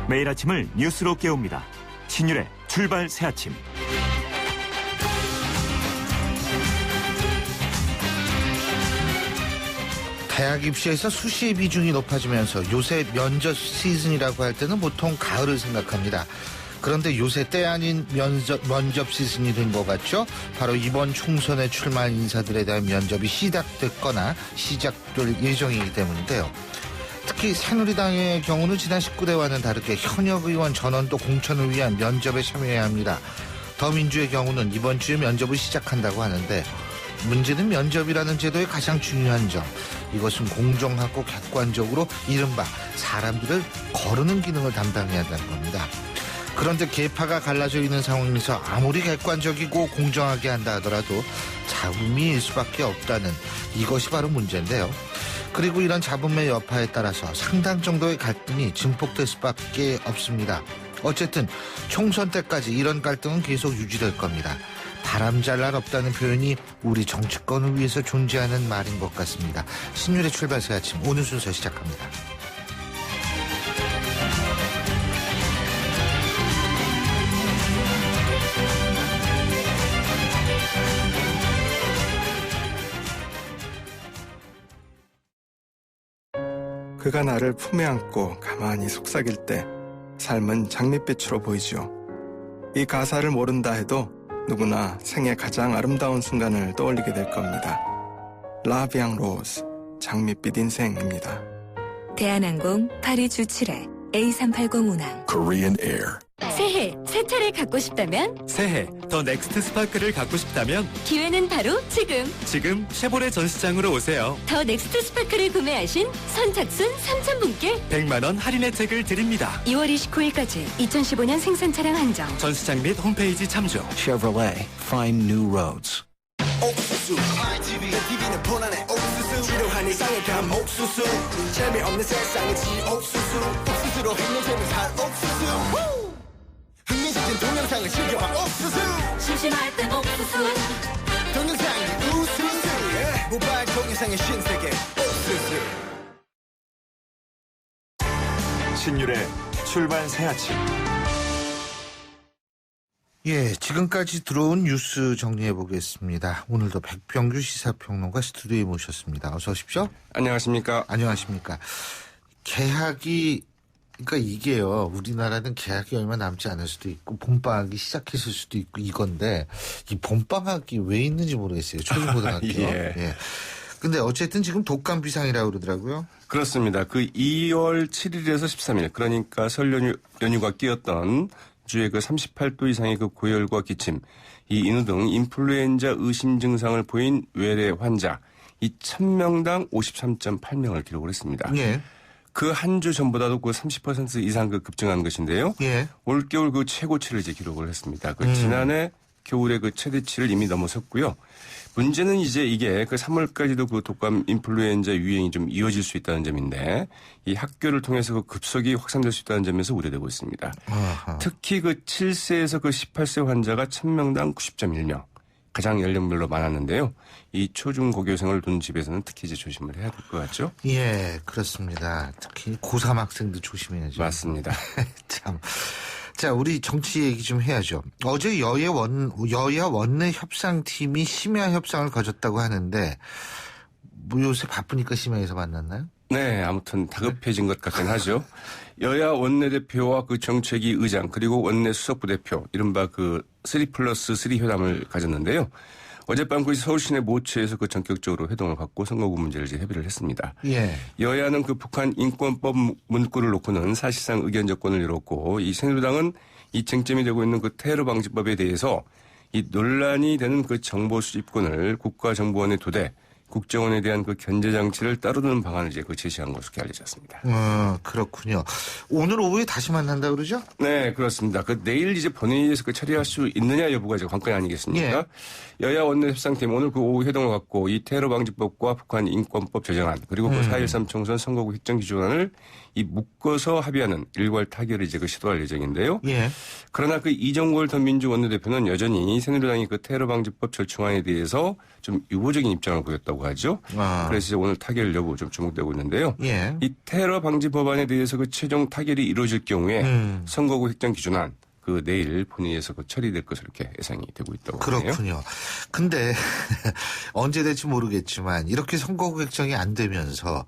매일 아침을 뉴스로 깨웁니다. 신율의 출발 새아침. 대학 입시에서 수시의 비중이 높아지면서 요새 면접 시즌이라고 할 때는 보통 가을을 생각합니다. 그런데 요새 때 아닌 면접 시즌이 된 것 같죠? 바로 이번 총선에 출마한 인사들에 대한 면접이 시작됐거나 시작될 예정이기 때문인데요. 특히 새누리당의 경우는 지난 19대와는 다르게 현역 의원 전원 또 공천을 위한 면접에 참여해야 합니다. 더민주의 경우는 이번 주에 면접을 시작한다고 하는데 문제는 면접이라는 제도의 가장 중요한 점, 이것은 공정하고 객관적으로 이른바 사람들을 거르는 기능을 담당해야 한다는 겁니다. 그런데 계파가 갈라져 있는 상황에서 아무리 객관적이고 공정하게 한다 하더라도 잡음이 일 수밖에 없다는 이것이 바로 문제인데요. 그리고 이런 잡음의 여파에 따라서 상당 정도의 갈등이 증폭될 수밖에 없습니다. 어쨌든 총선 때까지 이런 갈등은 계속 유지될 겁니다. 바람잘 날 없다는 표현이 우리 정치권을 위해서 존재하는 말인 것 같습니다. 신율의 출발 새아침, 오늘 순서 시작합니다. 그가 나를 품에 안고 가만히 속삭일 때 삶은 장밋빛으로 보이죠. 이 가사를 모른다 해도 누구나 생애 가장 아름다운 순간을 떠올리게 될 겁니다. 라비앙 로즈, 장밋빛 인생입니다. 대한항공 파리 주출해 A380 운항. Korean Air. 새해 새 차를 갖고 싶다면, 새해 더 넥스트 스파크를 갖고 싶다면 기회는 바로 지금. 지금 쉐보레 전시장으로 오세요. 더 넥스트 스파크를 구매하신 선착순 3,000분께 100만 원 할인 혜택을 드립니다. 2월 29일까지 2015년 생산 차량 한정. 전시장 및 홈페이지 참조. Chevrolet. Find new roads. 옥수수 TV는 보나네 옥수수 지루한 일상의 감 옥수수 재미없는 세상의 지옥수수 옥수수로 행동생을 살 옥수수 흥미진진 동영상을 즐겨봐 옥수수 심심할 때 옥수수. 동영상이 우수수 모바일 동영상의 신세계 옥수수. 신율의 출발 새아침. 예, 지금까지 들어온 뉴스 정리해 보겠습니다. 오늘도 백병규 시사평론가 스튜디오에 모셨습니다. 어서 오십시오. 안녕하십니까? 안녕하십니까. 개학이, 그러니까 이게요, 우리나라는 개학이 얼마 남지 않을 수도 있고 봄방학이 시작했을 수도 있고 이건데, 이 봄방학이 왜 있는지 모르겠어요. 초중고등학교. 예. 예. 근데 어쨌든 지금 독감 비상이라고 그러더라고요. 그렇습니다. 그 2월 7일에서 13일, 그러니까 설 연휴가 끼었던 주에 그 38도 이상의 그 고열과 기침, 이 인후 등 인플루엔자 의심 증상을 보인 외래 환자, 이 1000명당 53.8명을 기록을 했습니다. 예. 그 한 주 전보다도 그 30% 이상 그 급증한 것인데요. 예. 올겨울 그 최고치를 이제 기록을 했습니다. 그 지난해 겨울에 그 최대치를 이미 넘어섰고요. 문제는 이제 이게 그 3월까지도 그 독감 인플루엔자 유행이 좀 이어질 수 있다는 점인데, 이 학교를 통해서 그 급속히 확산될 수 있다는 점에서 우려되고 있습니다. 아하. 특히 그 7세에서 그 18세 환자가 1000명당 90.1명. 가장 연령별로 많았는데요. 이 초중고교생을 둔 집에서는 특히 이제 조심을 해야 될 것 같죠? 예, 그렇습니다. 특히 고3 학생들 조심해야죠. 맞습니다. 참. 자, 우리 정치 얘기 좀 해야죠. 어제 여야 원내 협상팀이 심야 협상을 가졌다고 하는데, 뭐 요새 바쁘니까 심야에서 만났나요? 네, 아무튼 다급해진 것 같긴 하죠. 여야 원내대표와 그 정책위 의장 그리고 원내 수석부대표 이른바 그 3+3 회담을 가졌는데요. 어젯밤 그 서울시내 모처에서 그 전격적으로 회동을 갖고 선거구 문제를 이제 협의를 했습니다. 예. 여야는 그 북한 인권법 문구를 놓고는 사실상 의견 접권을 이뤘고, 이 새누리당은 이 쟁점이 되고 있는 그 테러 방지법에 대해서 이 논란이 되는 그 정보 수집권을 국가정보원에 두되 국정원에 대한 그 견제 장치를 따로 두는 방안을 이제 그 제시한 것으로 알려졌습니다. 그렇군요. 오늘 오후에 다시 만난다 그러죠? 네, 그렇습니다. 그 내일 이제 본회의에서 그 처리할 수 있느냐 여부가 이제 관건이 아니겠습니까? 예. 여야 원내협상팀 오늘 그 오후 회동을 갖고 이 테러 방지법과 북한 인권법 제정안 그리고 그 4.13 총선 선거구 획정 기준안을 이 묶어서 합의하는 일괄 타결을 이제 그 시도할 예정인데요. 예. 그러나 그 이정골 더민주 원내대표는 여전히 새누리당이 그 테러 방지법 절충안에 대해서 좀 유보적인 입장을 보였다고 있다고 하죠. 아. 그래서 이제 오늘 타결 여부 좀 주목되고 있는데요. 예. 이 테러 방지 법안에 대해서 그 최종 타결이 이루어질 경우에 선거구 획정 기준안 그 내일 본회의에서 그 처리될 것으로 이렇게 예상이 되고 있다고 하네요. 그렇군요. 근데 언제 될지 모르겠지만 이렇게 선거구 획정이 안 되면서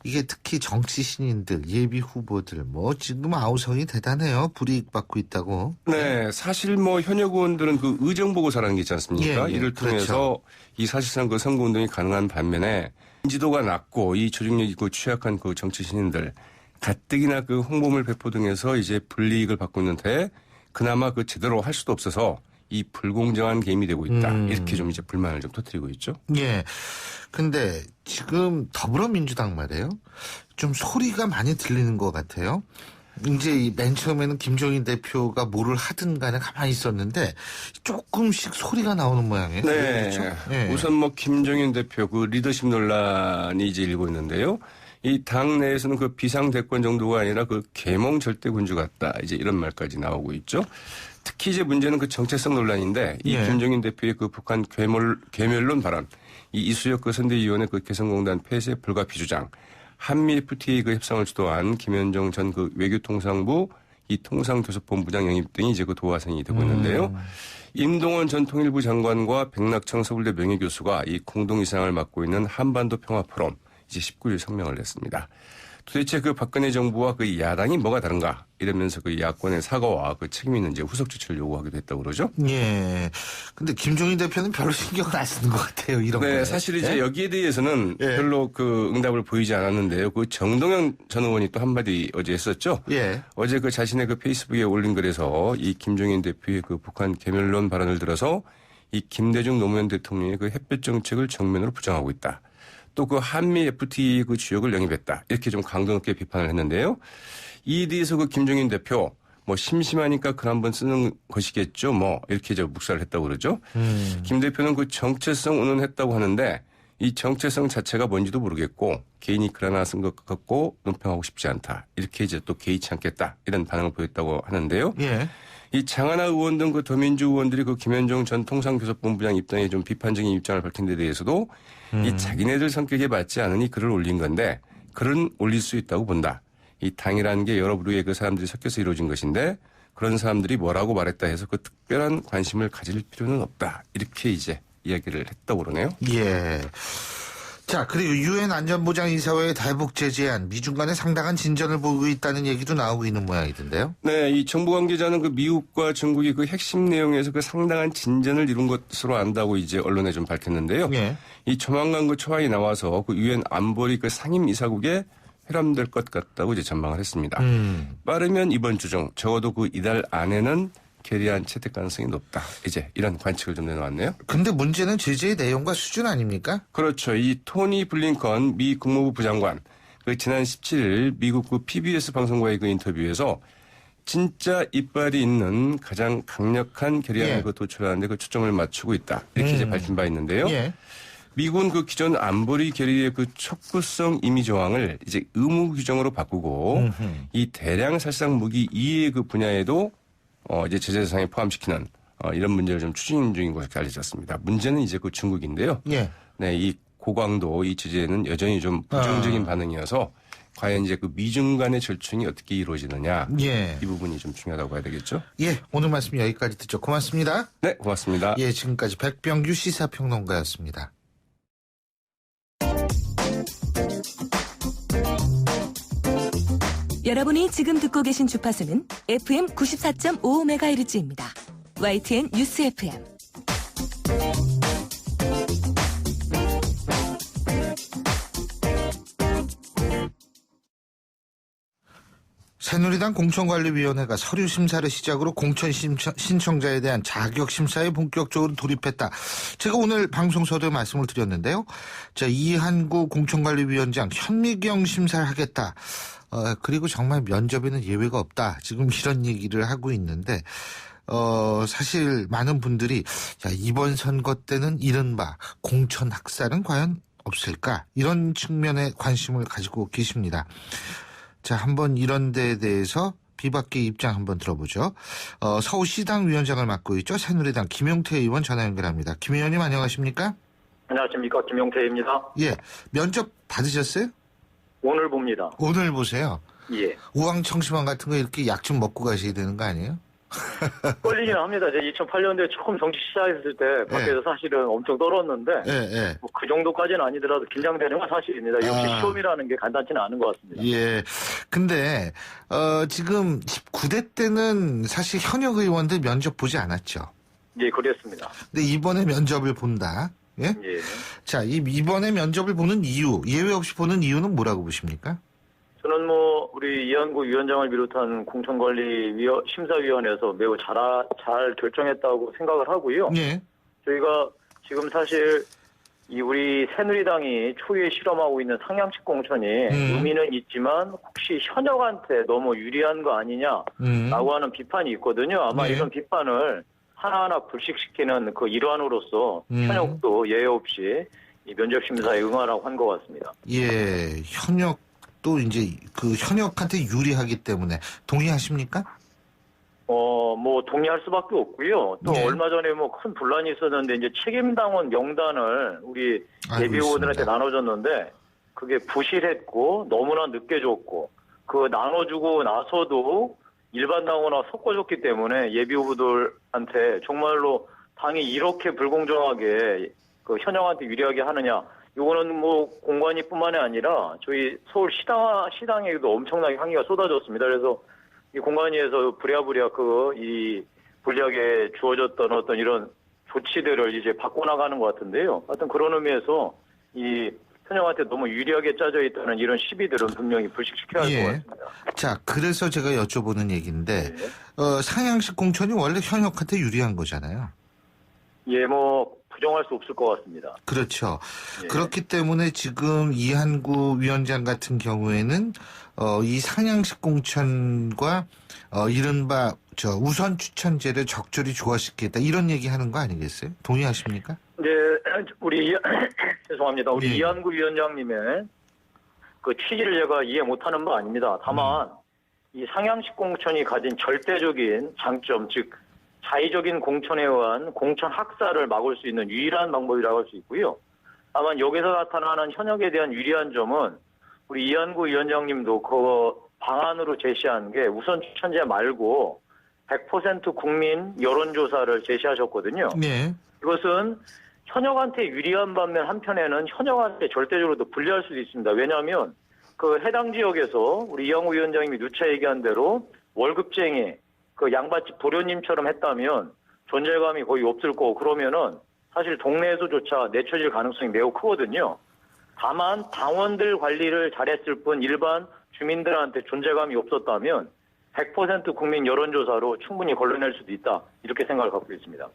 이게 특히 정치 신인들, 예비 후보들 뭐 지금 아우성이 대단해요. 불이익 받고 있다고. 네, 사실 뭐 현역 의원들은 그 의정 보고서라는 게 있지 않습니까? 예, 예, 이를 통해서 그렇죠. 이 사실상 그 선거 운동이 가능한 반면에 인지도가 낮고 이 조직력이 그 취약한 그 정치 신인들 가뜩이나 그 홍보물 배포 등에서 이제 불이익을 받고 있는데 그나마 그 제대로 할 수도 없어서 이 불공정한 게임이 되고 있다. 이렇게 좀 이제 불만을 좀 터뜨리고 있죠. 예. 근데 지금 더불어민주당 말이에요. 좀 소리가 많이 들리는 것 같아요. 이제 맨 처음에는 김종인 대표가 뭐를 하든 간에 가만히 있었는데 조금씩 소리가 나오는 모양이에요. 네. 그렇죠? 예. 우선 뭐 김종인 대표 그 리더십 논란이 이제 일고 있는데요. 이 당 내에서는 그 비상대권 정도가 아니라 그 계몽 절대군주 같다. 이제 이런 말까지 나오고 있죠. 특히 이제 문제는 그 정체성 논란인데 이 예. 김종인 대표의 그 북한 괴멸론 발언, 이 이수혁 그 선대위원회 그 개성공단 폐쇄 불가피 주장, 한미 FTA 그 협상을 주도한 김현정 전 그 외교통상부 이 통상교섭본부장 영입 등이 이제 그 도화선이 되고 있는데요. 임동원 전 통일부 장관과 백낙청 서울대 명예교수가 이 공동이사장을 맡고 있는 한반도 평화포럼 이제 19일 성명을 냈습니다. 도대체 그 박근혜 정부와 그 야당이 뭐가 다른가 이러면서 그 야권의 사과와 그 책임 있는 이제 후속 조치를 요구하기도 했다고 그러죠. 예. 근데 김종인 대표는 별로 신경을 안 쓰는 것 같아요. 이런 네, 거에. 사실 이제 예? 여기에 대해서는 예. 별로 그 응답을 보이지 않았는데요. 그 정동영 전 의원이 또 한마디 어제 했었죠. 예. 어제 그 자신의 그 페이스북에 올린 글에서 이 김종인 대표의 그 북한 개멸론 발언을 들어서 이 김대중 노무현 대통령의 그 햇볕 정책을 정면으로 부정하고 있다. 또 그 한미 FTA 그 주역을 영입했다. 이렇게 좀 강도 높게 비판을 했는데요. 이에 대해서 그 김종인 대표 뭐 심심하니까 글 한번 쓰는 것이겠죠. 뭐 이렇게 저 묵살을 했다고 그러죠. 김 대표는 그 정체성 운운했다고 하는데 이 정체성 자체가 뭔지도 모르겠고 개인이 글 하나 쓴 것 같고 논평하고 싶지 않다. 이렇게 이제 또 개의치 않겠다. 이런 반응을 보였다고 하는데요. 예. 이 장하나 의원 등 그 더민주 의원들이 그 김현정 전 통상교섭본부장 입장에 좀 비판적인 입장을 밝힌 데 대해서도 이 자기네들 성격에 맞지 않으니 글을 올린 건데 글은 올릴 수 있다고 본다. 이 당이라는 게 여러 부류의 그 사람들이 섞여서 이루어진 것인데 그런 사람들이 뭐라고 말했다 해서 그 특별한 관심을 가질 필요는 없다. 이렇게 이제 이야기를 했다고 그러네요. 예. 자, 그리고 유엔 안전보장이사회의 대북 제재안 미중 간에 상당한 진전을 보이고 있다는 얘기도 나오고 있는 모양이던데요. 네, 이 정부 관계자는 그 미국과 중국이 그 핵심 내용에서 그 상당한 진전을 이룬 것으로 안다고 이제 언론에 좀 밝혔는데요. 예. 이 조만간 그 초안이 나와서 그 유엔 안보리 그 상임 이사국에 회람될 것 같다고 이제 전망을 했습니다. 빠르면 이번 주 중 적어도 그 이달 안에는 결의안 채택 가능성이 높다. 이제 이런 관측을 좀 내놓았네요. 근데 문제는 제재의 내용과 수준 아닙니까? 그렇죠. 이 토니 블링컨 미 국무부 부장관 그 지난 17일 미국 그 PBS 방송과의 그 인터뷰에서 진짜 이빨이 있는 가장 강력한 결의안을 예. 그 도출하는데 그 초점을 맞추고 있다. 이렇게 이제 밝힌 바 있는데요. 예. 미국은 그 기존 안보리 결의의 그 촉구성 임의 조항을 이제 의무 규정으로 바꾸고 이 대량 살상 무기 이외의 그 분야에도 이제 제재 대상에 포함시키는 이런 문제를 좀 추진 중인 것으로 알려졌습니다. 문제는 이제 그 중국인데요. 예. 네, 이 고강도 이 제재는 여전히 좀 부정적인 반응이어서 과연 이제 그 미중 간의 절충이 어떻게 이루어지느냐 예. 이 부분이 좀 중요하다고 봐야 되겠죠. 예. 오늘 말씀 여기까지 듣죠. 고맙습니다. 네, 고맙습니다. 예, 지금까지 백병규 시사평론가였습니다. 여러분이 지금 듣고 계신 주파수는 FM 94.55MHz입니다. YTN 뉴스 FM. 새누리당 공천관리위원회가 서류 심사를 시작으로 공천 신청자에 대한 자격 심사에 본격적으로 돌입했다. 제가 오늘 방송서도 말씀을 드렸는데요. 자, 이한구 공천관리위원장 현미경 심사를 하겠다. 그리고 정말 면접에는 예외가 없다. 지금 이런 얘기를 하고 있는데, 사실 많은 분들이, 야, 이번 선거 때는 이른바 공천 학살은 과연 없을까? 이런 측면에 관심을 가지고 계십니다. 자, 한번 이런 데에 대해서 비박계 입장 한번 들어보죠. 서울시당 위원장을 맡고 있죠. 새누리당 김용태 의원 전화 연결합니다. 김 의원님 안녕하십니까? 안녕하십니까. 김용태입니다. 예, 면접 받으셨어요? 오늘 봅니다. 오늘 보세요. 예. 우황청심환 같은 거 이렇게 약 좀 먹고 가셔야 되는 거 아니에요? 떨리긴 합니다. 제가 2008년도에 처음 정치 시작했을 때 밖에서 사실은 엄청 떨었는데 예. 뭐 그 정도까지는 아니더라도 긴장되는 건 사실입니다. 역시 시험이라는 게 간단치는 않은 것 같습니다. 예. 근데 지금 19대 때는 사실 현역 의원들 면접 보지 않았죠. 예, 그랬습니다. 근데 이번에 면접을 본다. 예? 예. 자, 이번에 면접을 보는 이유, 예외 없이 보는 이유는 뭐라고 보십니까? 저는 뭐 우리 이한구 위원장을 비롯한 공천관리심사위원회에서 매우 잘 결정했다고 생각을 하고요. 예. 저희가 지금 사실 우리 새누리당이 초유에 실험하고 있는 상향식 공천이 의미는 있지만 혹시 현역한테 너무 유리한 거 아니냐라고 하는 비판이 있거든요. 아마 네. 이런 비판을 하나하나 불식시키는 그 일환으로서 현역도 예외 없이 이 면접 심사에 응하라고 한 것 같습니다. 예, 현역도 이제 그 현역한테 유리하기 때문에 동의하십니까? 뭐 동의할 수밖에 없고요. 또 네. 얼마 전에 뭐 큰 분란이 있었는데 이제 책임당원 명단을 우리 알고 예비 후보들한테 있습니다. 나눠줬는데 그게 부실했고 너무나 늦게 줬고 그 나눠주고 나서도 일반 당원과 섞어줬기 때문에 예비 후보들한테 정말로 당이 이렇게 불공정하게 그 현역한테 유리하게 하느냐. 이거는 뭐 공관위뿐만이 아니라 저희 서울 시당에도 엄청나게 항의가 쏟아졌습니다. 그래서 이 공관위에서 부랴부랴 이 불리하게 주어졌던 어떤 이런 조치들을 이제 바꿔나가는 것 같은데요. 하여튼 그런 의미에서 이 현역한테 너무 유리하게 짜져 있다는 이런 시비들은 분명히 불식시켜야 할 것 같습니다. 자, 그래서 제가 여쭤보는 얘기인데, 네. 상향식 공천이 원래 현역한테 유리한 거잖아요. 예, 뭐 부정할 수 없을 것 같습니다. 그렇죠. 예. 그렇기 때문에 지금 이한구 위원장 같은 경우에는 이 상향식 공천과 이른바 우선 추천제를 적절히 조화시키겠다 이런 얘기하는 거 아니겠어요? 동의하십니까? 네, 우리 죄송합니다. 우리 예. 이한구 위원장님의 그 취지를 제가 이해 못하는 바 아닙니다. 다만 이 상향식 공천이 가진 절대적인 장점, 즉 자의적인 공천에 의한 공천 학살을 막을 수 있는 유일한 방법이라고 할 수 있고요. 다만 여기서 나타나는 현역에 대한 유리한 점은 우리 이한구 위원장님도 그 방안으로 제시한 게 우선 추천제 말고 100% 국민 여론조사를 제시하셨거든요. 네. 이것은 현역한테 유리한 반면 한편에는 현역한테 절대적으로도 불리할 수도 있습니다. 왜냐하면 그 해당 지역에서 우리 이한구 위원장님이 누차 얘기한 대로 월급쟁이 그 양반집 도련님처럼 했다면 존재감이 거의 없을 거고 그러면은 사실 동네에서조차 내쳐질 가능성이 매우 크거든요. 다만 당원들 관리를 잘했을 뿐 일반 주민들한테 존재감이 없었다면 100% 국민 여론조사로 충분히 걸러낼 수도 있다. 이렇게 생각을 갖고 있습니다.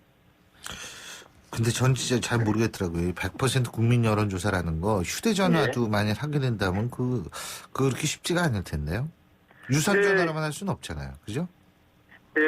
근데 전 진짜 잘 모르겠더라고요. 100% 국민 여론조사라는 거 휴대전화도 만약 하게 된다면 그렇게 쉽지가 않을 텐데요. 유선전화로만 할 수는 없잖아요. 그죠? 네,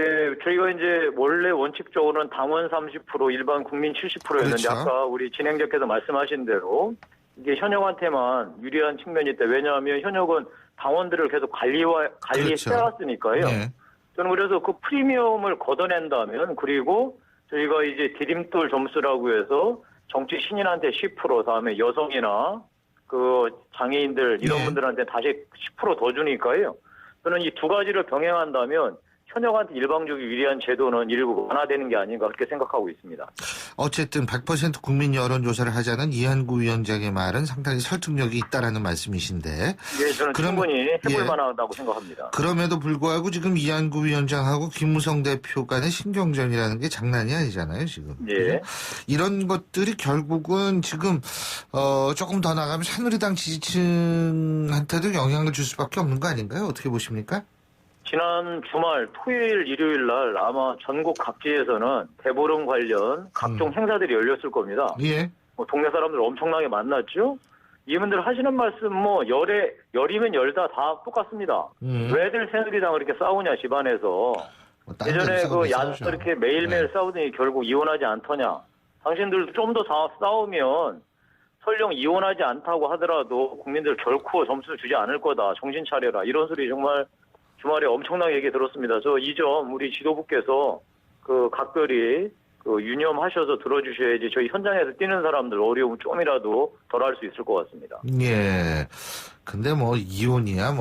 저희가 이제 원래 원칙적으로는 당원 30%, 일반 국민 70%였는데 그렇죠. 아까 우리 진행자께서 말씀하신 대로 이게 현역한테만 유리한 측면이 있다. 왜냐하면 현역은 당원들을 계속 그렇죠. 관리해왔으니까요. 네. 저는 그래서 그 프리미엄을 걷어낸다면 그리고 저희가 이제 디딤돌 점수라고 해서 정치 신인한테 10% 다음에 여성이나 그 장애인들 이런 네. 분들한테 다시 10% 더 주니까요. 저는 이 두 가지를 병행한다면 현역한테 일방적으로 유리한 제도는 일부 완화되는 게 아닌가 그렇게 생각하고 있습니다. 어쨌든 100% 국민 여론조사를 하자는 이한구 위원장의 말은 상당히 설득력이 있다라는 말씀이신데. 예, 저는 충분히 해볼 예. 만하다고 생각합니다. 그럼에도 불구하고 지금 이한구 위원장하고 김무성 대표 간의 신경전이라는 게 장난이 아니잖아요, 지금. 예. 그죠? 이런 것들이 결국은 지금 조금 더 나가면 새누리당 지지층한테도 영향을 줄 수밖에 없는 거 아닌가요? 어떻게 보십니까? 지난 주말 토요일 일요일 날 아마 전국 각지에서는 대보름 관련 각종 행사들이 열렸을 겁니다. 예. 뭐 동네 사람들 엄청나게 만났죠. 이분들 하시는 말씀 뭐 열이면 열다 다 똑같습니다. 왜들 새누리당을 이렇게 싸우냐 집안에서. 뭐 다른 예전에 데로 그 싸우죠. 이렇게 매일매일 네. 싸우더니 결국 이혼하지 않더냐. 당신들도 좀 더 싸우면 설령 이혼하지 않다고 하더라도 국민들 결코 점수 주지 않을 거다. 정신 차려라. 이런 소리 정말 주말에 엄청나게 얘기 들었습니다. 저 이 점 우리 지도부께서 그 각별히 유념하셔서 들어주셔야지 저희 현장에서 뛰는 사람들 어려움 좀이라도 덜 할 수 있을 것 같습니다. 예. 근데 뭐 이혼이야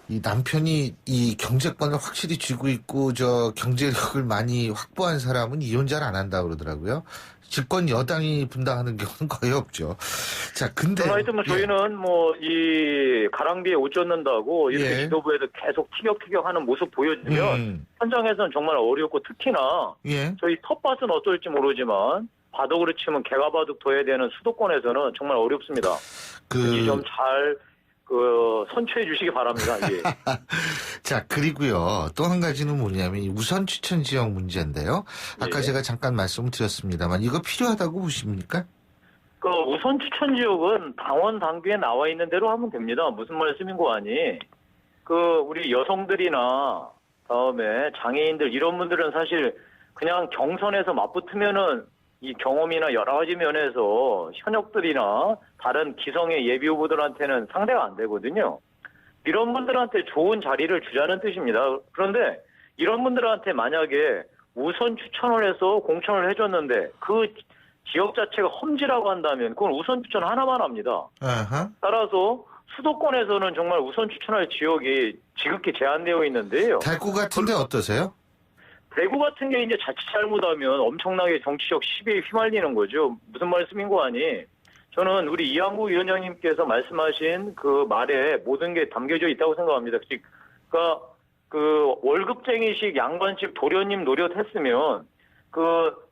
이 남편이 이 경제권을 확실히 쥐고 있고 경제력을 많이 확보한 사람은 이혼 잘 안 한다 그러더라고요. 집권 여당이 분당하는 경우는 거의 없죠. 자, 근데 하여튼 저희는 이 가랑비에 옷 젖는다고 이렇게 예. 지도부에서 계속 티격태격하는 모습 보여주면 현장에서는 정말 어렵고 특히나 예. 저희 텃밭은 어떨지 모르지만 바둑으로 치면 개가 바둑 둬야 되는 수도권에서는 정말 어렵습니다. 이 점 잘 선처해 주시기 바랍니다. 예. 자, 그리고요. 또 한 가지는 뭐냐면 이 우선 추천 지역 문제인데요. 아까 예. 제가 잠깐 말씀을 드렸습니다만 이거 필요하다고 보십니까? 우선 추천 지역은 당원 당규에 나와 있는 대로 하면 됩니다. 무슨 말씀인 거 아니? 우리 여성들이나 다음에 장애인들 이런 분들은 사실 그냥 경선에서 맞붙으면은 이 경험이나 여러 가지 면에서 현역들이나 다른 기성의 예비 후보들한테는 상대가 안 되거든요. 이런 분들한테 좋은 자리를 주자는 뜻입니다. 그런데 이런 분들한테 만약에 우선 추천을 해서 공천을 해줬는데 그 지역 자체가 험지라고 한다면 그건 우선 추천 하나만 합니다. 아하. 따라서 수도권에서는 정말 우선 추천할 지역이 지극히 제한되어 있는데요. 대구 같은데 어떠세요? 대구 같은 게 이제 자칫 잘못하면 엄청나게 정치적 시비에 휘말리는 거죠. 무슨 말씀인 거 아니? 저는 우리 이한구 위원장님께서 말씀하신 그 말에 모든 게 담겨져 있다고 생각합니다. 그러니까 월급쟁이식 양반집 도련님 노릇했으면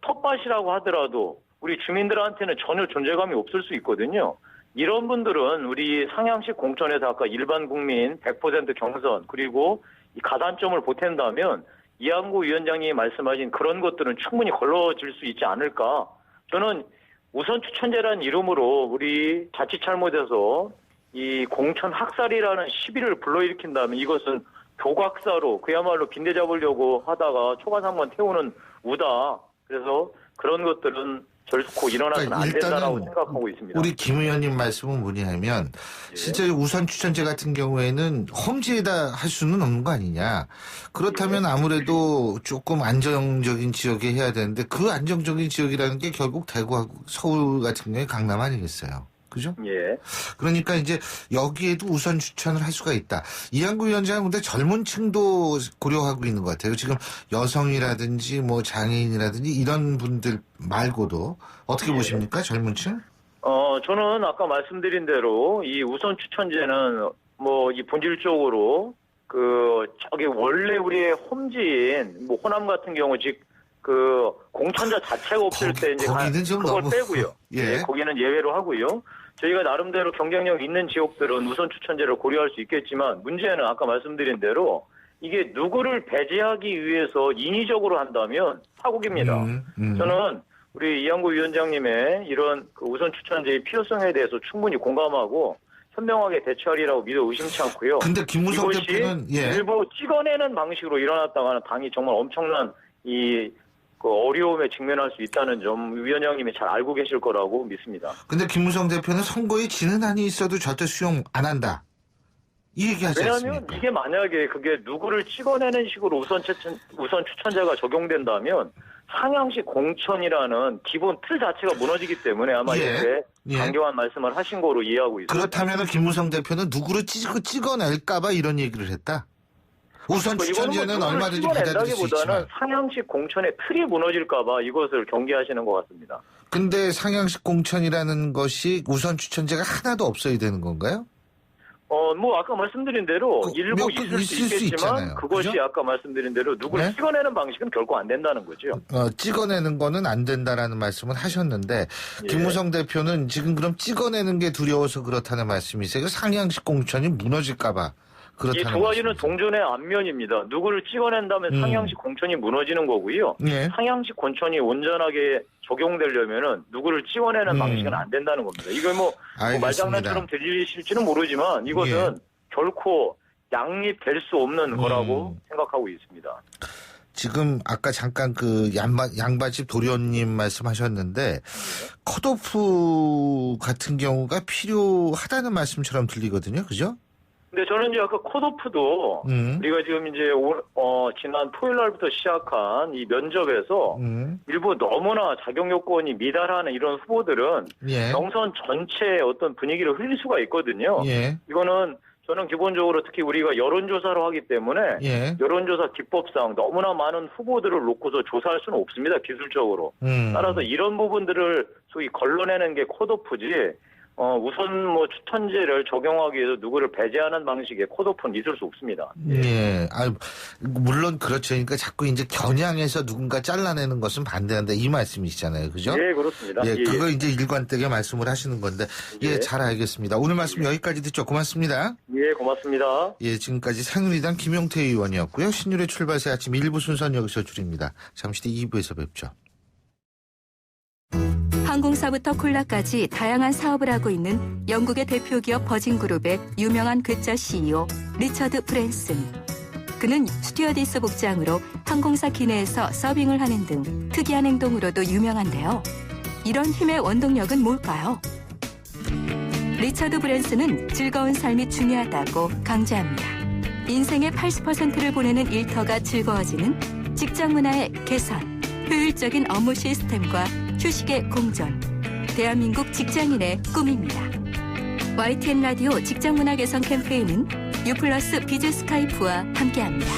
텃밭이라고 하더라도 우리 주민들한테는 전혀 존재감이 없을 수 있거든요. 이런 분들은 우리 상향식 공천에서 아까 일반 국민 100% 경선 그리고 이 가산점을 보탠다면 이한구 위원장님이 말씀하신 그런 것들은 충분히 걸러질 수 있지 않을까. 저는 우선 추천제라는 이름으로 우리 자칫 잘못해서 이 공천 학살이라는 시비를 불러일으킨다면 이것은 교각사로 그야말로 빈대 잡으려고 하다가 초가상관 태우는 우다. 그래서 그런 것들은 결코 일어나서는 안 된다라고 생각하고 있습니다. 우리 김 의원님 말씀은 뭐냐면 실제 우선 추천제 같은 경우에는 험지에다 할 수는 없는 거 아니냐. 그렇다면 아무래도 조금 안정적인 지역에 해야 되는데 그 안정적인 지역이라는 게 결국 대구하고 서울 같은 경우에 강남 아니겠어요. 그죠? 예. 그러니까 이제 여기에도 우선 추천을 할 수가 있다. 이한구 위원장은 근데 젊은 층도 고려하고 있는 것 같아요. 지금 여성이라든지 장애인이라든지 이런 분들 말고도 어떻게 보십니까? 젊은 층? 저는 아까 말씀드린 대로 이 우선 추천제는 이 본질적으로 원래 우리의 험지인 호남 같은 경우 공천자 자체가 없을 때 이제 거기는 좀 그걸 너무 빼고요. 예. 거기는 예외로 하고요. 저희가 나름대로 경쟁력 있는 지역들은 우선 추천제를 고려할 수 있겠지만 문제는 아까 말씀드린 대로 이게 누구를 배제하기 위해서 인위적으로 한다면 파국입니다. 저는 우리 이한구 위원장님의 이런 우선 추천제의 필요성에 대해서 충분히 공감하고 현명하게 대처하리라고 믿어 의심치 않고요. 근데 김무성 이것이 대표는 일부 찍어내는 방식으로 일어났다가는 당이 정말 엄청난 어려움에 직면할 수 있다는 점 위원장님이 잘 알고 계실 거라고 믿습니다. 근데 김무성 대표는 선거에 지는 한이 있어도 절대 수용 안 한다. 이 얘기하지 않습니까? 왜냐하면 이게 만약에 그게 누구를 찍어내는 식으로 우선 추천제가 적용된다면 상향식 공천이라는 기본 틀 자체가 무너지기 때문에 아마 이렇게 강경한 말씀을 하신 거로 이해하고 있습니다. 그렇다면 김무성 대표는 누구를 찍어낼까봐 이런 얘기를 했다. 우선 추천제는 얼마든지 받아들일 수 있지만 상향식 공천의 틀이 무너질까봐 이것을 경계하시는 것 같습니다. 근데 상향식 공천이라는 것이 우선 추천제가 하나도 없어야 되는 건가요? 아까 말씀드린 대로 일부 있을 수 있겠지만 그것이 그죠? 아까 말씀드린 대로 누구를 찍어내는 방식은 결코 안 된다는 거죠. 찍어내는 거는 안 된다라는 말씀을 하셨는데 김무성 대표는 지금 그럼 찍어내는 게 두려워서 그렇다는 말씀이세요? 상향식 공천이 무너질까봐. 이 두 가지는 동전의 앞면입니다. 누구를 찍어낸다면 상향식 공천이 무너지는 거고요. 상향식 공천이 온전하게 적용되려면은 누구를 찍어내는 방식은 안 된다는 겁니다. 이거 말장난처럼 들리실지는 모르지만 이것은 결코 양립될 수 없는 거라고 생각하고 있습니다. 지금 아까 잠깐 양반집 도련님 말씀하셨는데 컷오프 같은 경우가 필요하다는 말씀처럼 들리거든요. 그죠? 근데 저는 이제 아까 컷오프도 우리가 지금 이제 지난 토요일 날부터 시작한 이 면접에서 일부 너무나 자격 요건이 미달하는 이런 후보들은 예. 경선 전체의 어떤 분위기를 흘릴 수가 있거든요. 예. 이거는 저는 기본적으로 특히 우리가 여론조사로 하기 때문에 예. 여론조사 기법상 너무나 많은 후보들을 놓고서 조사할 수는 없습니다. 기술적으로. 따라서 이런 부분들을 소위 걸러내는 게 컷오프지 우선 뭐 추천제를 적용하기 위해서 누구를 배제하는 방식의 컷오프는 있을 수 없습니다. 예. 물론 그렇죠. 그러니까 자꾸 이제 겨냥해서 누군가 잘라내는 것은 반대한다. 이 말씀이시잖아요. 그죠? 예, 그렇습니다. 예, 예, 그거 이제 일관되게 말씀을 하시는 건데. 예, 잘 알겠습니다. 오늘 말씀 여기까지 듣죠. 고맙습니다. 예, 고맙습니다. 예, 지금까지 새누리당 김용태 의원이었고요. 신율의 출발새 아침 1부 순서는 여기서 줄입니다. 잠시 뒤 2부에서 뵙죠. 항공사부터 콜라까지 다양한 사업을 하고 있는 영국의 대표 기업 버진그룹의 유명한 괴짜 CEO 리처드 브랜슨. 그는 스튜어디스 복장으로 항공사 기내에서 서빙을 하는 등 특이한 행동으로도 유명한데요. 이런 힘의 원동력은 뭘까요? 리처드 브랜슨은 즐거운 삶이 중요하다고 강조합니다. 인생의 80%를 보내는 일터가 즐거워지는 직장 문화의 개선, 효율적인 업무 시스템과 휴식의 공존, 대한민국 직장인의 꿈입니다. YTN 라디오 직장문화 개선 캠페인은 유플러스 비즈스카이프와 함께합니다.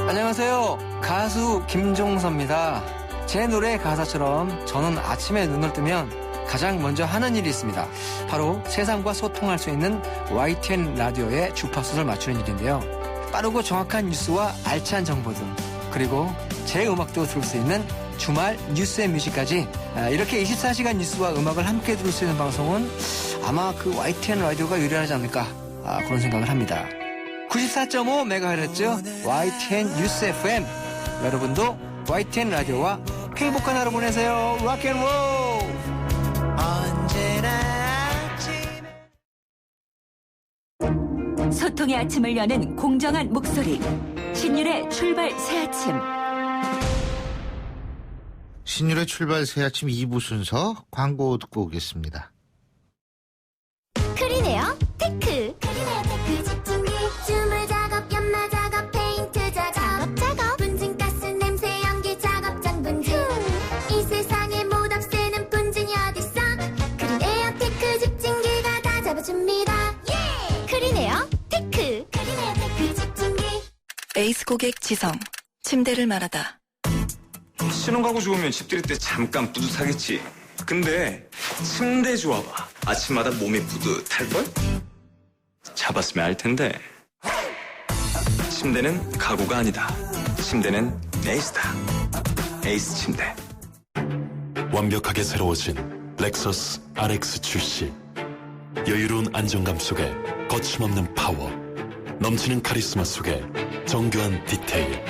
안녕하세요. 가수 김종서입니다. 제 노래 가사처럼 저는 아침에 눈을 뜨면 가장 먼저 하는 일이 있습니다. 바로 세상과 소통할 수 있는 YTN 라디오의 주파수를 맞추는 일인데요. 빠르고 정확한 뉴스와 알찬 정보들, 그리고 제 음악도 들을 수 있는 주말 뉴스의 뮤직까지 이렇게 24시간 뉴스와 음악을 함께 들을 수 있는 방송은 아마 그 YTN 라디오가 유리하지 않을까 그런 생각을 합니다. 94.5MHz YTN 뉴스 FM, 여러분도 YTN 라디오와 행복한 하루 보내세요. 락앤롤. 소통의 아침을 여는 공정한 목소리, 신율의 출발 새아침. 신율의 출발 새아침 2부 순서 광고 듣고 오겠습니다. 크리네어 테크. 크리네어 테크 집중기. 주물 작업, 연마 작업, 페인트 작업. 분진가스, 냄새, 연기 작업, 분진. 이 세상에 못 없애는 분진이 어딨어. 크리네어 테크 집중기가 다 잡아줍니다. 예! 크리네어 테크. 크리네어 테크 집중기. 에이스 고객 지성, 침대를 말하다. 신혼가구 좋으면 집들이 때 잠깐 뿌듯하겠지. 근데 침대 좋아봐. 아침마다 몸이 뿌듯할걸? 잡았으면 알 텐데. 침대는 가구가 아니다. 침대는 에이스다. 에이스 침대. 완벽하게 새로워진 렉서스 RX 출시. 여유로운 안정감 속에 거침없는 파워, 넘치는 카리스마 속에 정교한 디테일.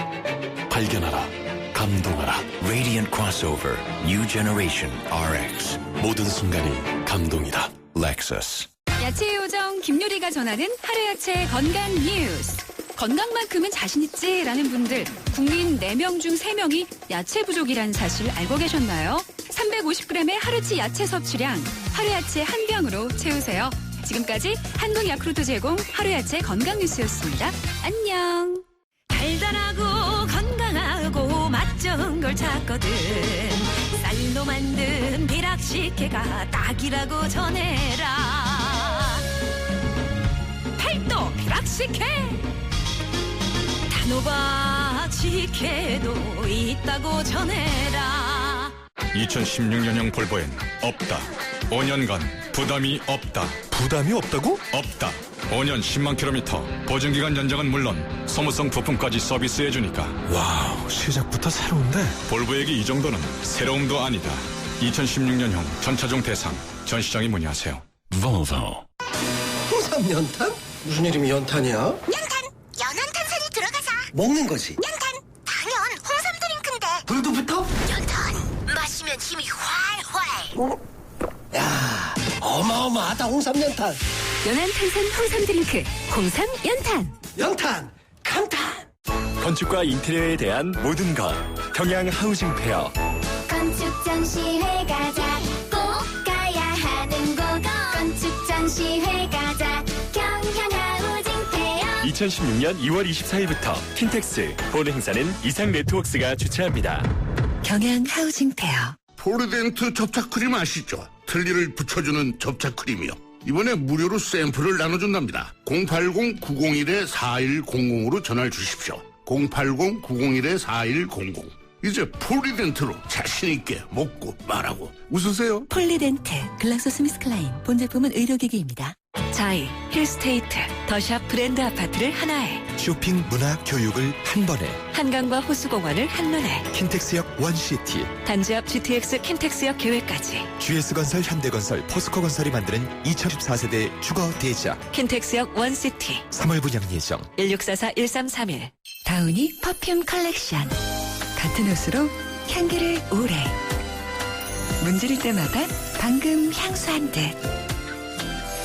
발견하라, 감동하라. Radiant Crossover New Generation RX. 모든 순간이 감동이다. Lexus. 야채 요정 김요리가 전하는 하루야채 건강 뉴스. 건강만큼은 자신있지 라는 분들, 국민 4명 중 3명이 야채 부족이라는 사실 알고 계셨나요? 350g의 하루치 야채 섭취량, 하루야채 한 병으로 채우세요. 지금까지 한국야쿠르트 제공 하루야채 건강 뉴스였습니다. 안녕. 달달하고 건강하고 맛 좋은 걸 찾거든. 쌀로 만든 비락식혜가 딱이라고 전해라. 팔도 비락식혜, 단호박 식혜도 있다고 전해라. 2016년형 볼보엔 없다. 5년간 부담이 없다. 부담이 없다고? 없다. 5년 10만 킬로미터, 보증기간 연장은 물론 소모성 부품까지 서비스해주니까. 와우, 시작부터 새로운데? 볼보에게 이 정도는 새로움도 아니다. 2016년형 전차종 대상, 전 시장에 문의하세요. Volvo. 홍삼 연탄? 무슨 이름이 연탄이야? 연탄! 연한탄산이 들어가서 먹는 거지. 연탄! 당연 홍삼 드링크인데. 불도 붙어? 연탄! 마시면 힘이 활활. 야, 어마어마하다 홍삼 연탄. 연한탄산 홍삼 드링크, 홍삼 연탄. 연탄, 감탄. 건축과 인테리어에 대한 모든 것, 경양 하우징 페어. 건축 전시회 가자. 꼭 가야 하는 곳. 건축 전 전시회 가자. 경향하우징 2016년 2월 24일부터 킨텍스 본 행사는 이상 네트워크스가 주최합니다. 경양 하우징 페어. 폴리덴트 접착크림 아시죠? 틀니를 붙여주는 접착크림이요. 이번에 무료로 샘플을 나눠준답니다. 080-901-4100으로 전화를 주십시오. 080-901-4100. 이제 폴리덴트로 자신있게 먹고 말하고 웃으세요. 폴리덴트 글락소스미스클라인. 본 제품은 의료기기입니다. 자이, 힐스테이트, 더샵 브랜드 아파트를 하나에. 쇼핑, 문화, 교육을 한 번에. 한강과 호수공원을 한눈에. 킨텍스역 원시티. 단지 앞 GTX 킨텍스역 계획까지. GS건설, 현대건설, 포스코건설이 만드는 2014세대 주거 대작. 킨텍스역 원시티. 3월 분양 예정. 1644-1331. 다우니 퍼퓸 컬렉션. 같은 옷으로 향기를 오래. 문지를 때마다 방금 향수한 듯.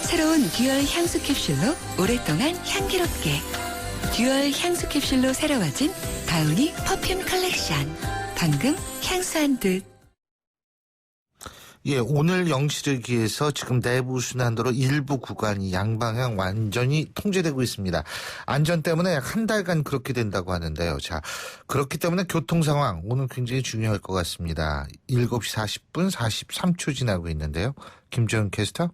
새로운 듀얼 향수 캡슐로 오랫동안 향기롭게. 듀얼 향수 캡슐로 새로워진 다우니 퍼퓸 컬렉션. 방금 향수한 듯. 예, 오늘 영시를 기해서 지금 내부 순환도로 일부 구간이 양방향 완전히 통제되고 있습니다. 안전 때문에 약 한 달간 그렇게 된다고 하는데요. 자, 그렇기 때문에 교통 상황 오늘 굉장히 중요할 것 같습니다. 7시 40분 43초 지나고 있는데요. 김재훈 캐스터.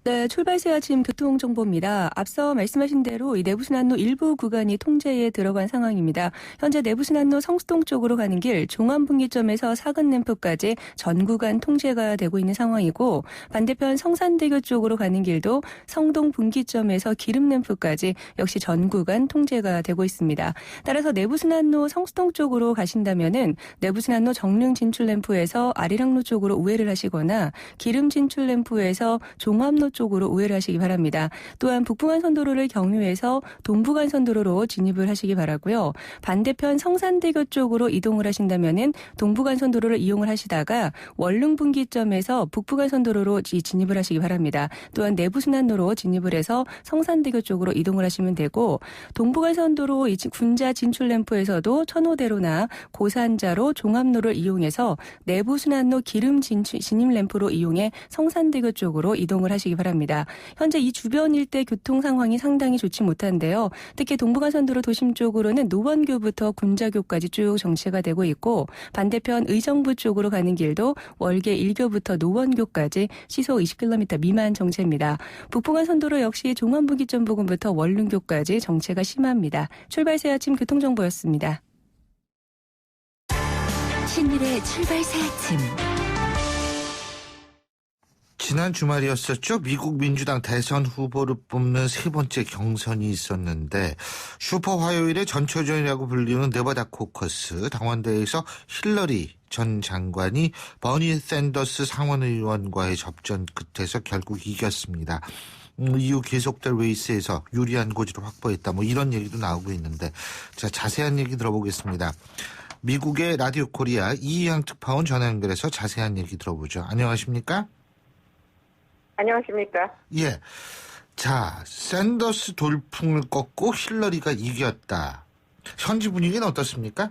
네, 출발새 아침 교통정보입니다. 앞서 말씀하신 대로 이 내부순환로 일부 구간이 통제에 들어간 상황입니다. 현재 내부순환로 성수동 쪽으로 가는 길 종암분기점에서 사근램프까지 전 구간 통제가 되고 있는 상황이고, 반대편 성산대교 쪽으로 가는 길도 성동 분기점에서 기름램프까지 역시 전 구간 통제가 되고 있습니다. 따라서 내부순환로 성수동 쪽으로 가신다면은 내부순환로 정릉 진출램프에서 아리랑로 쪽으로 우회를 하시거나 기름 진출램프에서 종암로 쪽으로 우회를 하시기 바랍니다. 또한 북부간선도로를 경유해서 동부간선도로로 진입을 하시기 바라고요. 반대편 성산대교 쪽으로 이동을 하신다면은 동부간선도로를 이용을 하시다가 원릉분기점에서 북부간선도로로 진입을 하시기 바랍니다. 또한 내부순환로로 진입을 해서 성산대교 쪽으로 이동을 하시면 되고, 동부간선도로 군자 진출램프에서도 천호대로나 고산자로 종암로를 이용해서 내부순환로 기름 진입램프로 이용해 성산대교 쪽으로 이동을 하시기 바랍니다. 현재 이 주변 일대 교통 상황이 상당히 좋지 못한데요. 특히 동부간선도로 도심 쪽으로는 노원교부터 군자교까지 쭉 정체가 되고 있고, 반대편 의정부 쪽으로 가는 길도 월계 1교부터 노원교까지 시속 20km 미만 정체입니다. 북부간선도로 역시 종암분기점 부근부터 원릉교까지 정체가 심합니다. 출발새 아침 교통정보였습니다. 신일의 출발새 아침. 지난 주말이었었죠. 미국 민주당 대선 후보를 뽑는 세 번째 경선이 있었는데, 슈퍼 화요일의 전초전이라고 불리는 네바다 코커스 당원대회에서 힐러리 전 장관이 버니 샌더스 상원의원과의 접전 끝에서 결국 이겼습니다. 이후 계속될 레이스에서 유리한 고지를 확보했다. 이런 얘기도 나오고 있는데, 자, 자세한 얘기 들어보겠습니다. 미국의 라디오 코리아 이희양 특파원 전화 연결해서 자세한 얘기 들어보죠. 안녕하십니까? 안녕하십니까? 예. 자, 샌더스 돌풍을 꺾고 힐러리가 이겼다. 현지 분위기는 어떻습니까?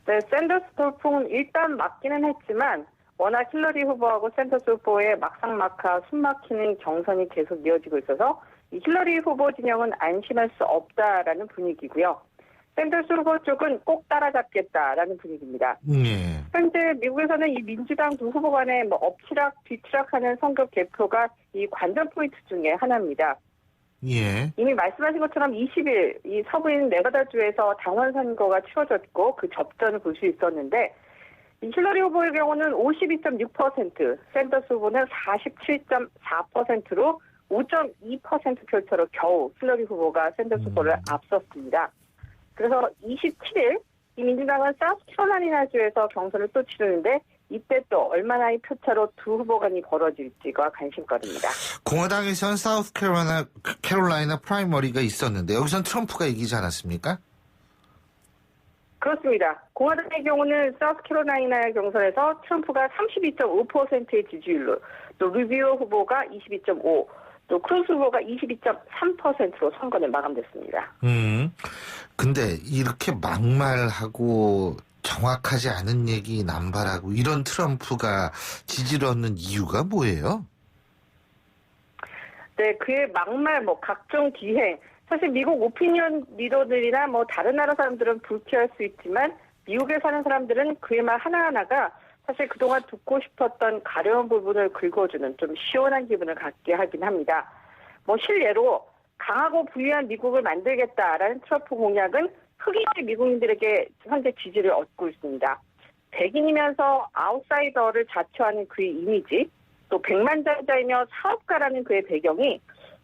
네, 샌더스 돌풍은 일단 막기는 했지만 워낙 힐러리 후보하고 샌더스 후보의 막상막하 숨막히는 경선이 계속 이어지고 있어서 이 힐러리 후보 진영은 안심할 수 없다라는 분위기고요. 샌더스 후보 쪽은 꼭 따라잡겠다라는 분위기입니다. 현재 미국에서는 이 민주당 두 후보 간의 엎치락 뒤치락하는 선거 개표가 이 관전 포인트 중에 하나입니다. 예. 이미 말씀하신 것처럼 20일 이 서부인 네바다주에서 당원 선거가 치러졌고 그 접전을 볼 수 있었는데, 이 힐러리 후보의 경우는 52.6%, 샌더스 후보는 47.4%로 5.2% 표차로 겨우 힐러리 후보가 샌더스 후보를 앞섰습니다. 그래서 27일 이 민주당은 사우스캐롤라이나주에서 경선을 또 치르는데, 이때 또 얼마나 이 표차로 두 후보 간이 벌어질지가 관심거리입니다. 공화당에서는 사우스캐롤라이나 프라이머리가 있었는데 여기선 트럼프가 이기지 않았습니까? 그렇습니다. 공화당의 경우는 사우스캐롤라이나 경선에서 트럼프가 32.5%의 지지율로, 또 루비오 후보가 22.5%, 또 크루스 후보가 22.3%로 선거는 마감됐습니다. 근데 이렇게 막말하고 정확하지 않은 얘기 남발하고 이런 트럼프가 지지를 얻는 이유가 뭐예요? 네, 그의 막말, 각종 기행. 사실 미국 오피니언 리더들이나 다른 나라 사람들은 불쾌할 수 있지만 미국에 사는 사람들은 그의 말 하나하나가 사실 그동안 듣고 싶었던 가려운 부분을 긁어주는 좀 시원한 기분을 갖게 하긴 합니다. 실례로 강하고 부유한 미국을 만들겠다라는 트럼프 공약은 흑인의 미국인들에게 현재 지지를 얻고 있습니다. 백인이면서 아웃사이더를 자처하는 그의 이미지, 또 백만장자이며 사업가라는 그의 배경이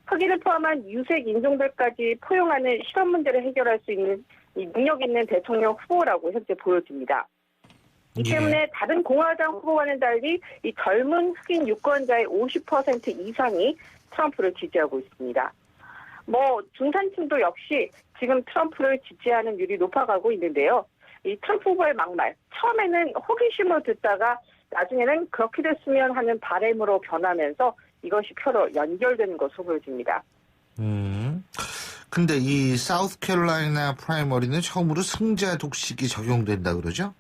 흑인을 포함한 유색 인종들까지 포용하는 실업 문제를 해결할 수 있는 이 능력 있는 대통령 후보라고 현재 보여집니다. 이 때문에 다른 공화당 후보와는 달리 이 젊은 흑인 유권자의 50% 이상이 트럼프를 지지하고 있습니다. 중산층도 역시 지금 트럼프를 지지하는 율이 높아가고 있는데요. 이 트럼프 후보의 막말, 처음에는 호기심으로 듣다가 나중에는 그렇게 됐으면 하는 바람으로 변하면서 이것이 표로 연결되는 것으로 보여집니다. 근데 이 사우스캐롤라이나 프라이머리는 처음으로 승자 독식이 적용된다 그러죠?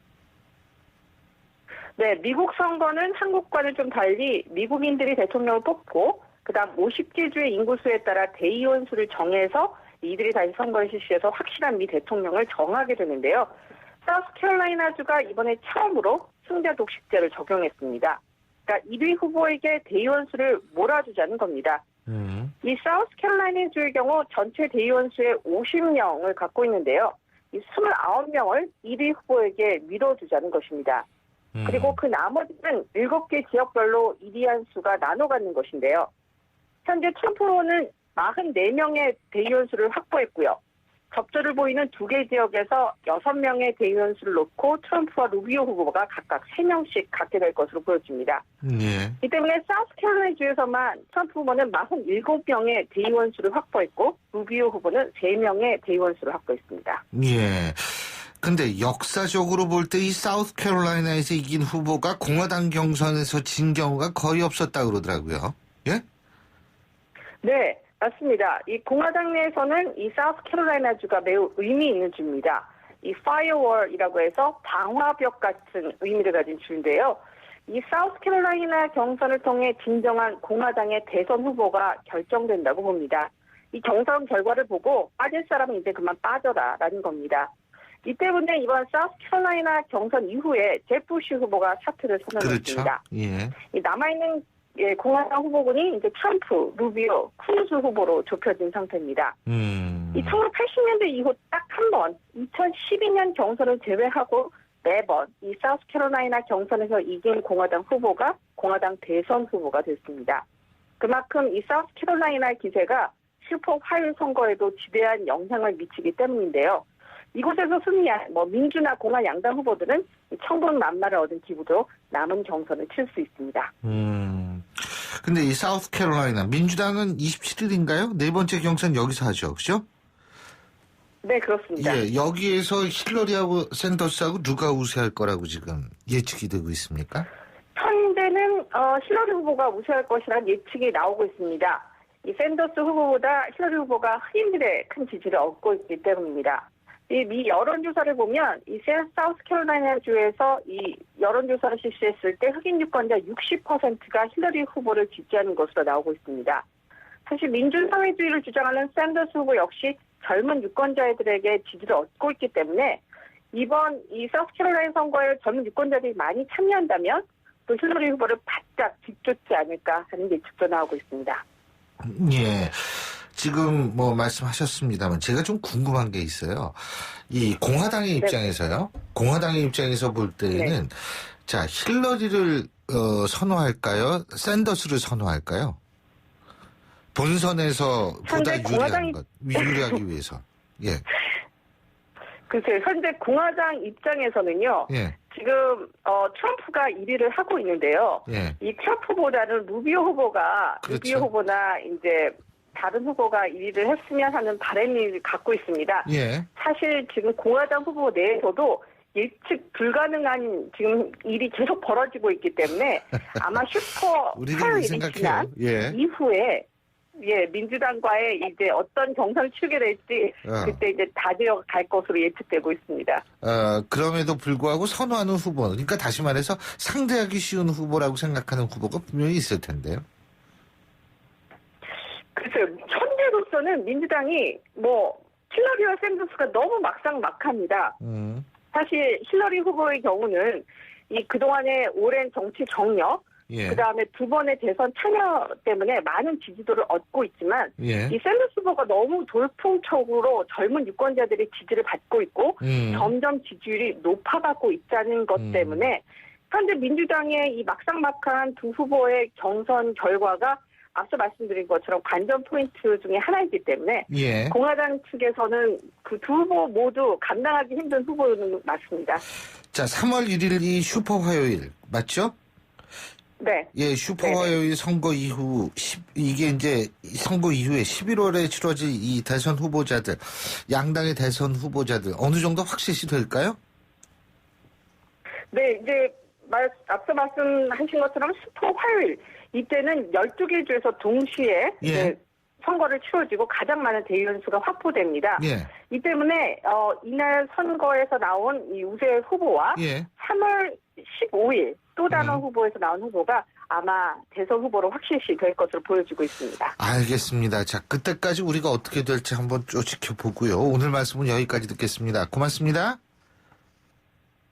네, 미국 선거는 한국과는 좀 달리 미국인들이 대통령을 뽑고 그다음 50개 주의 인구수에 따라 대의원 수를 정해서 이들이 다시 선거를 실시해서 확실한 미 대통령을 정하게 되는데요. 사우스캐롤라이나주가 이번에 처음으로 승자 독식제를 적용했습니다. 그러니까 1위 후보에게 대의원 수를 몰아주자는 겁니다. 이 사우스캐롤라이나주의 경우 전체 대의원 수의 50명을 갖고 있는데요. 이 29명을 1위 후보에게 밀어주자는 것입니다. 그리고 그 나머지는 7개 지역별로 1위한 수가 나눠 갖는 것인데요. 현재 트럼프 후보는 44명의 대의원 수를 확보했고요. 접조를 보이는 2개 지역에서 6명의 대의원 수를 놓고 트럼프와 루비오 후보가 각각 3명씩 갖게 될 것으로 보여집니다. 이 때문에 사우스캐롤라이나주에서만 트럼프 후보는 47명의 대의원 수를 확보했고 루비오 후보는 3명의 대의원 수를 확보했습니다. 예. 근데 역사적으로 볼 때 이 사우스캐롤라이나에서 이긴 후보가 공화당 경선에서 진 경우가 거의 없었다 그러더라고요. 예? 네, 맞습니다. 이 공화당 내에서는 이 사우스캐롤라이나주가 매우 의미 있는 주입니다. 이 파이어월이라고 해서 방화벽 같은 의미를 가진 주인데요. 이 사우스캐롤라이나 경선을 통해 진정한 공화당의 대선 후보가 결정된다고 봅니다. 이 경선 결과를 보고 빠질 사람은 이제 그만 빠져라라는 겁니다. 이 때문에 이번 사우스캐롤라이나 경선 이후에 제프 부시 후보가 사퇴를 선언했습니다. 그렇죠. 예. 이 남아있는 공화당 후보군이 이제 트럼프, 루비오, 크루즈 후보로 좁혀진 상태입니다. 이 1980년대 이후 딱 한 번, 2012년 경선을 제외하고 매번 이 사우스캐롤라이나 경선에서 이긴 공화당 후보가 공화당 대선 후보가 됐습니다. 그만큼 이 사우스캐롤라이나의 기세가 슈퍼 화요일 선거에도 지대한 영향을 미치기 때문인데요. 이곳에서 승리한 민주나 공화 양당 후보들은 천군만마를 얻은 기부로 남은 경선을 칠 수 있습니다. 근데 이 사우스캐롤라이나 민주당은 27일인가요? 네 번째 경선 여기서 하죠, 그죠? 네, 그렇습니다. 예, 여기에서 힐러리하고 샌더스하고 누가 우세할 거라고 지금 예측이 되고 있습니까? 현재는 힐러리 후보가 우세할 것이라는 예측이 나오고 있습니다. 이 샌더스 후보보다 힐러리 후보가 흑인들의 큰 지지를 얻고 있기 때문입니다. 이 미 여론조사를 보면 이 사우스캐롤라이나 주에서 이 여론조사를 실시했을 때 흑인 유권자 60%가 힐러리 후보를 지지하는 것으로 나오고 있습니다. 사실 민주사회주의를 주장하는 샌더스 후보 역시 젊은 유권자들에게 지지를 얻고 있기 때문에 이번 이 사우스캐롤라이나 선거에 젊은 유권자들이 많이 참여한다면 또 힐러리 후보를 바짝 뒤쫓지 않을까 하는 예측도 나오고 있습니다. 예. 지금 말씀하셨습니다만 제가 좀 궁금한 게 있어요. 이 공화당의 입장에서요. 공화당의 입장에서 볼 때는 자, 힐러리를 선호할까요? 샌더스를 선호할까요? 본선에서 보다 유리하기 위해서. 예. 글쎄요. 현재 공화당 입장에서는요. 예. 지금 트럼프가 1위를 하고 있는데요. 예. 이 트럼프보다는 루비오 후보가 그렇죠. 루비오 후보나 이제 다른 후보가 1위를 했으면 하는 바람을 갖고 있습니다. 예. 사실 지금 공화당 후보 내에서도 예측 불가능한 지금 일이 계속 벌어지고 있기 때문에 아마 슈퍼 화요일이 지난 이후에 민주당과의 이제 어떤 경선을 치르게 될지 그때 이제 다져 갈 것으로 예측되고 있습니다. 그럼에도 불구하고 선호하는 후보, 그러니까 다시 말해서 상대하기 쉬운 후보라고 생각하는 후보가 분명히 있을 텐데요. 글쎄요. 현재로서는 민주당이 힐러리와 샌더스가 너무 막상막합니다. 사실 힐러리 후보의 경우는 이 그동안의 오랜 정치 정력, 그다음에 두 번의 대선 참여 때문에 많은 지지도를 얻고 있지만 이 샌더스 후보가 너무 돌풍적으로 젊은 유권자들의 지지를 받고 있고 점점 지지율이 높아가고 있다는 것 때문에 현재 민주당의 이 막상막한 두 후보의 경선 결과가 앞서 말씀드린 것처럼 관전 포인트 중에 하나이기 때문에 공화당 측에서는 그 두 후보 모두 감당하기 힘든 후보는 맞습니다. 자, 3월 1일이 슈퍼 화요일 맞죠? 네. 예, 슈퍼 화요일 선거 이후 이게 이제 선거 이후에 11월에 치러질 이 대선 후보자들, 양당의 대선 후보자들 어느 정도 확실시 될까요? 네, 이제 앞서 말씀하신 것처럼 슈퍼 화요일 이때는 12개 주에서 동시에 선거를 치러지고 가장 많은 대의원 수가 확보됩니다. 이 때문에 이날 선거에서 나온 이 우세 후보와 3월 15일 또 다른 후보에서 나온 후보가 아마 대선 후보로 확실시 될 것으로 보여지고 있습니다. 알겠습니다. 자, 그때까지 우리가 어떻게 될지 한번 좀 지켜보고요. 오늘 말씀은 여기까지 듣겠습니다. 고맙습니다.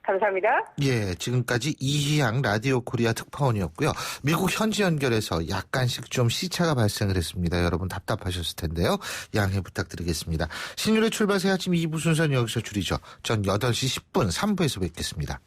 감사합니다. 예, 지금까지 이희양 라디오 코리아 특파원이었고요. 미국 현지 연결해서 약간씩 좀 시차가 발생을 했습니다. 여러분 답답하셨을 텐데요. 양해 부탁드리겠습니다. 신율의 출발새 아침 2부 순서는 여기서 줄이죠. 전 8시 10분 3부에서 뵙겠습니다.